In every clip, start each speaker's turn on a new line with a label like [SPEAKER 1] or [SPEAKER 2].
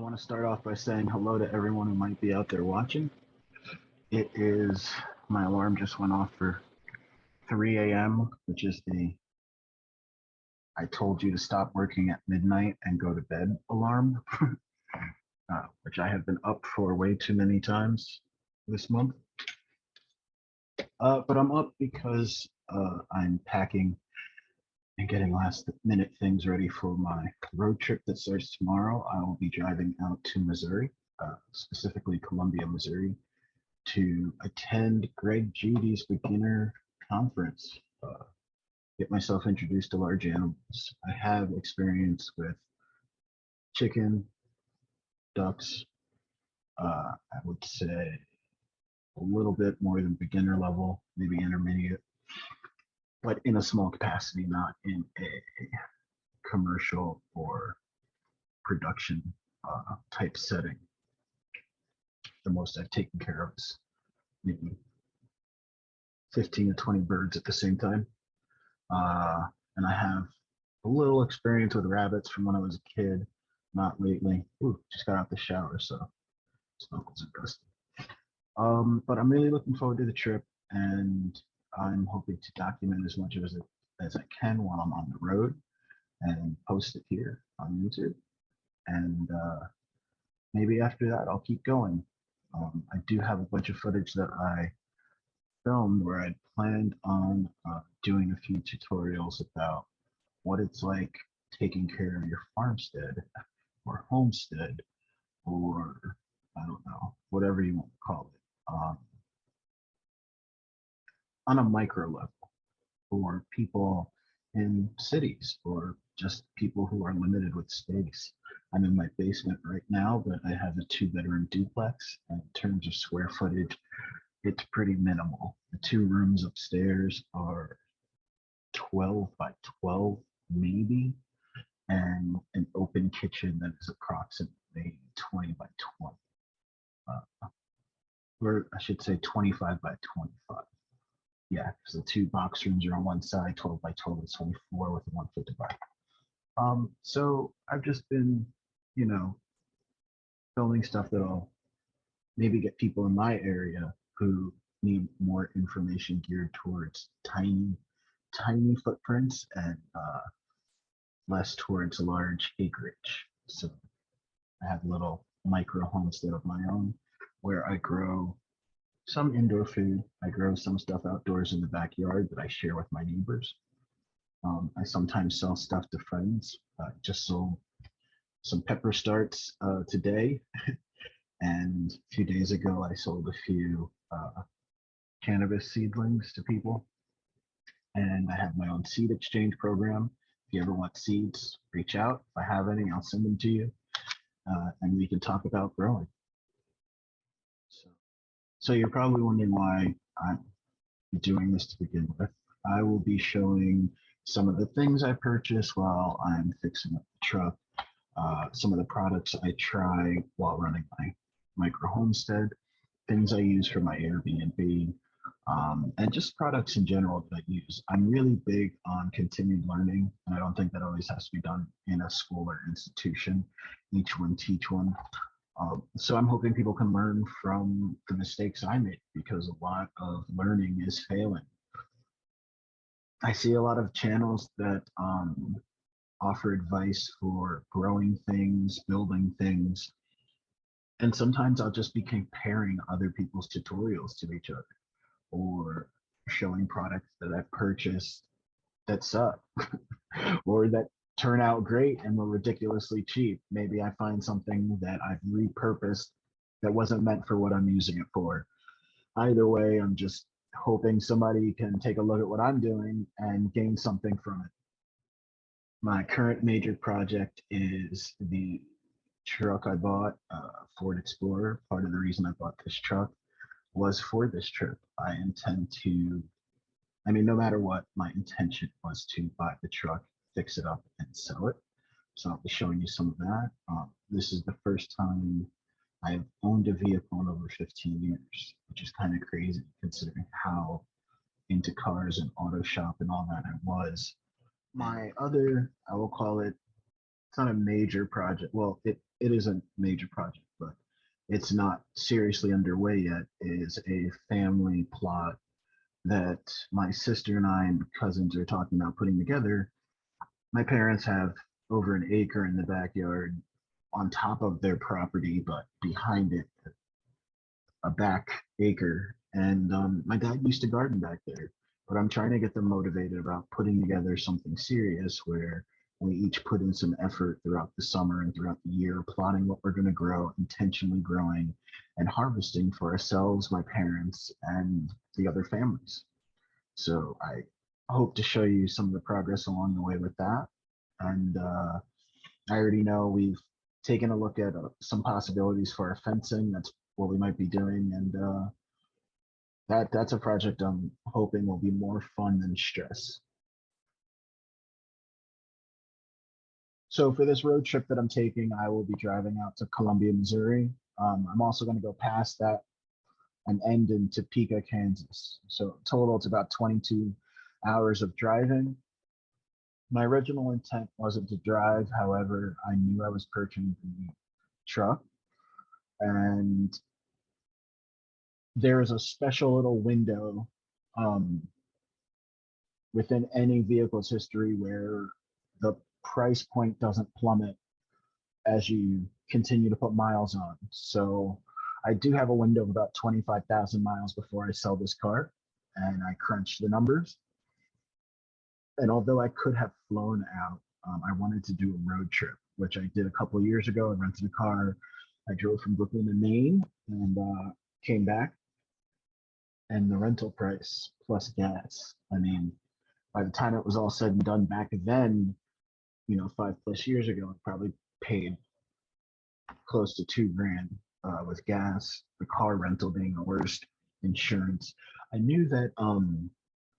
[SPEAKER 1] want to start off by saying hello to everyone who might be out there watching. It is, my alarm just went off for 3 a.m., which is the I told you to stop working at midnight and go to bed alarm, which I have been up for way too many times this month. But I'm up because I'm packing and getting last minute things ready for my road trip that starts tomorrow. I will be driving out to Missouri, specifically Columbia, Missouri, to attend Greg Judy's Beginner Conference. Get myself introduced to large animals. I have experience with chicken, ducks, I would say a little bit more than beginner level, maybe intermediate, but in a small capacity, not in a commercial or production type setting. The most I've taken care of is maybe 15 to 20 birds at the same time. And I have a little experience with rabbits from when I was a kid, not lately. Ooh, just got out the shower, so smoke wasn't gusty. But I'm really looking forward to the trip, and I'm hoping to document as much as I can while I'm on the road and post it here on YouTube. And maybe after that, I'll keep going. I do have a bunch of footage that I filmed where I planned on doing a few tutorials about what it's like taking care of your farmstead or homestead, or I don't know, whatever you want to call it, on a micro level, for people in cities or just people who are limited with space. I'm in my basement right now, but I have a 2-bedroom duplex, and in terms of square footage, it's pretty minimal. The 2 rooms upstairs are 12 by 12 maybe, and an open kitchen that is approximately 20 by 20. Or I should say 25 by 25. Yeah, because the 2 box rooms are on one side, 12 by 12 is 24 with a 1 foot divider. So I've just been, filming stuff that'll maybe get people in my area who need more information geared towards tiny footprints and less towards large acreage. So I have a little micro homestead of my own where I grow some indoor food. I grow some stuff outdoors in the backyard that I share with my neighbors. I sometimes sell stuff to friends. Just sold some pepper starts today. And a few days ago, I sold a few cannabis seedlings to people. And I have my own seed exchange program. If you ever want seeds, reach out. If I have any, I'll send them to you. And we can talk about growing. So you're probably wondering why I'm doing this to begin with. I will be showing some of the things I purchase while I'm fixing up the truck, some of the products I try while running my micro homestead, things I use for my Airbnb, and just products in general that I use. I'm really big on continued learning, and I don't think that always has to be done in a school or institution. Each one teach one. So I'm hoping people can learn from the mistakes I made, because a lot of learning is failing. I see a lot of channels that offer advice for growing things, building things, and sometimes I'll just be comparing other people's tutorials to each other, or showing products that I've purchased that suck or that turn out great and were ridiculously cheap. Maybe I find something that I've repurposed that wasn't meant for what I'm using it for. Either way, I'm just hoping somebody can take a look at what I'm doing and gain something from it. My current major project is the truck I bought, Ford Explorer. Part of the reason I bought this truck was for this trip. I intend to, no matter what, my intention was to buy the truck, fix it up, and sell it. So I'll be showing you some of that. This is the first time I've owned a vehicle in over 15 years, which is kind of crazy considering how into cars and auto shop and all that I was. My other, I will call it, it's not a major project. Well, it it is a major project, but it's not seriously underway yet, is a family plot that my sister and I and cousins are talking about putting together. My parents have over an acre in the backyard on top of their property, but behind it, a back acre. And my dad used to garden back there, but I'm trying to get them motivated about putting together something serious where we each put in some effort throughout the summer and throughout the year, plotting what we're going to grow, intentionally growing and harvesting for ourselves, my parents, and the other families. So I hope to show you some of the progress along the way with that. And I already know we've taken a look at some possibilities for our fencing. That's what we might be doing. And that's a project I'm hoping will be more fun than stress. So for this road trip that I'm taking, I will be driving out to Columbia, Missouri. I'm also going to go past that and end in Topeka, Kansas. So total, it's about 22 hours of driving. My original intent wasn't to drive. However, I knew I was purchasing the truck, and there is a special little window within any vehicle's history where the price point doesn't plummet as you continue to put miles on. So I do have a window of about 25,000 miles before I sell this car, and I crunched the numbers. And although I could have flown out, I wanted to do a road trip, which I did a couple of years ago. I rented a car. I drove from Brooklyn to Maine and came back. And the rental price plus gas, I mean, by the time it was all said and done back then, 5+ years ago, I probably paid close to $2,000 with gas, the car rental being the worst, insurance. I knew that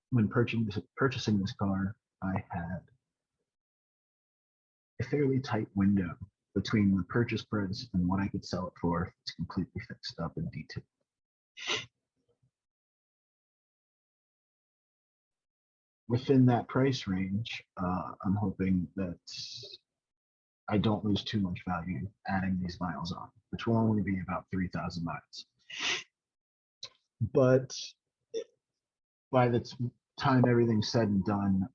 [SPEAKER 1] when purchasing this car, I had a fairly tight window between the purchase price and what I could sell it for. It's completely fixed up and detailed. Within that price range, I'm hoping that I don't lose too much value adding these miles on, which will only be about 3,000 miles. But by the time everything's said and done,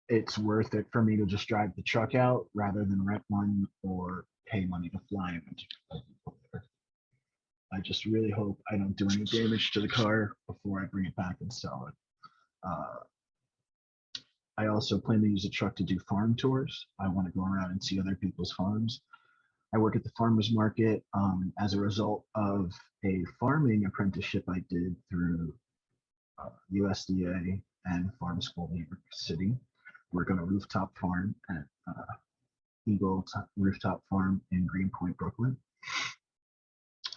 [SPEAKER 1] it's worth it for me to just drive the truck out rather than rent one or pay money to fly it. I just really hope I don't do any damage to the car before I bring it back and sell it. I also plan to use a truck to do farm tours. I want to go around and see other people's farms. I work at the farmers market as a result of a farming apprenticeship I did through USDA and Farm School New York City. Work on a rooftop farm at Eagle Rooftop Farm in Greenpoint, Brooklyn.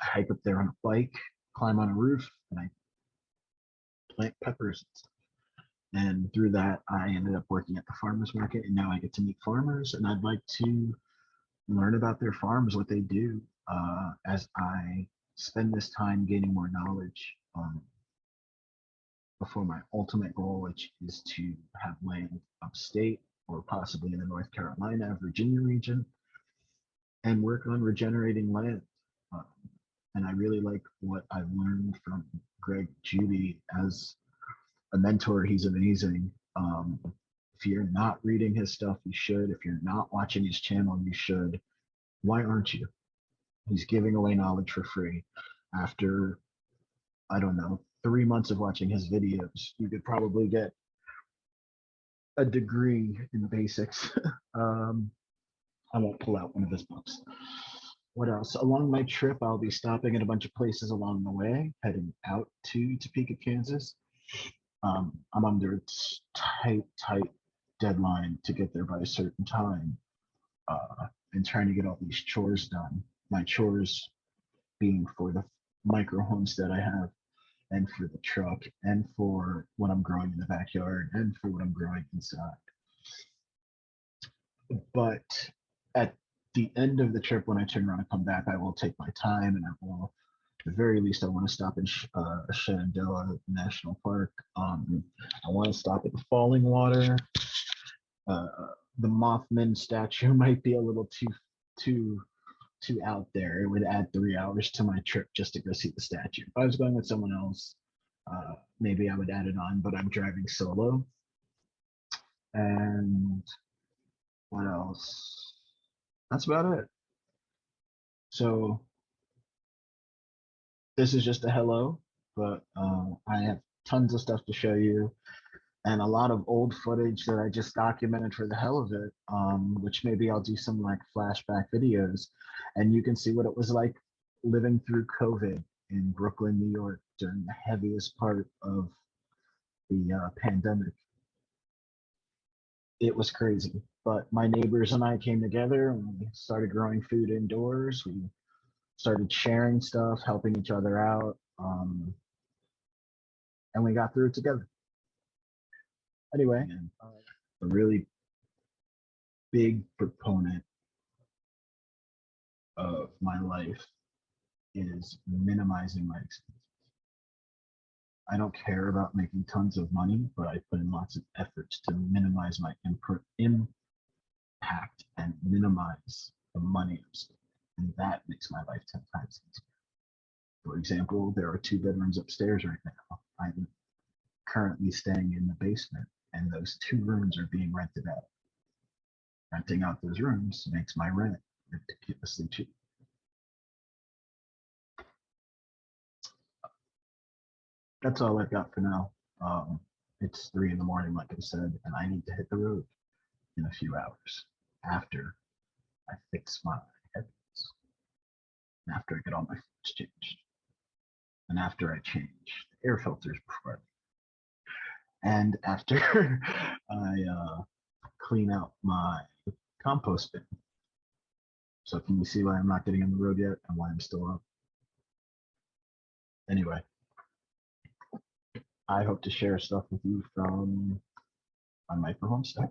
[SPEAKER 1] I hike up there on a bike, climb on a roof, and I plant peppers and stuff. And through that, I ended up working at the farmers market, and now I get to meet farmers, and I'd like to learn about their farms, what they do, as I spend this time gaining more knowledge before my ultimate goal, which is to have land upstate or possibly in the North Carolina, Virginia region, and work on regenerating land. And I really like what I've learned from Greg Judy as a mentor. He's amazing. If you're not reading his stuff, you should. If you're not watching his channel, you should. Why aren't you? He's giving away knowledge for free. After, I don't know, 3 months of watching his videos, you could probably get a degree in the basics. I won't pull out one of his books. What else? Along my trip, I'll be stopping at a bunch of places along the way, heading out to Topeka, Kansas. I'm under a tight deadline to get there by a certain time, and trying to get all these chores done. My chores being for the micro homestead I have, and for the truck, and for what I'm growing in the backyard, and for what I'm growing inside. But at the end of the trip, when I turn around and come back, I will take my time, and I will, at the very least, I want to stop in Shenandoah National Park. I want to stop at the Falling Water. The Mothman statue might be a little too too out there. It would add 3 hours to my trip just to go see the statue. If I was going with someone else, maybe I would add it on, but I'm driving solo. And what else? That's about it. So this is just a hello, but I have tons of stuff to show you and a lot of old footage that I just documented for the hell of it, which maybe I'll do some like flashback videos and you can see what it was like living through COVID in Brooklyn, New York during the heaviest part of the pandemic. It was crazy, but my neighbors and I came together and we started growing food indoors. We started sharing stuff, helping each other out, and we got through it together. Anyway, a really big proponent of my life is minimizing my expenses. I don't care about making tons of money, but I put in lots of efforts to minimize my impact and minimize the money I'm spending. And that makes my life 10 times easier. For example, there are 2 bedrooms upstairs right now. I'm currently staying in the basement, and those 2 rooms are being rented out. Renting out those rooms makes my rent ridiculously cheap. That's all I've got for now. It's 3 in the morning, like I said, and I need to hit the road in a few hours after I fix my headphones, and after I get all my fluids changed, and after I change the air filters before and after I clean out my compost bin. So can you see why I'm not getting on the road yet and why I'm still up? Anyway, I hope to share stuff with you from my micro homestead.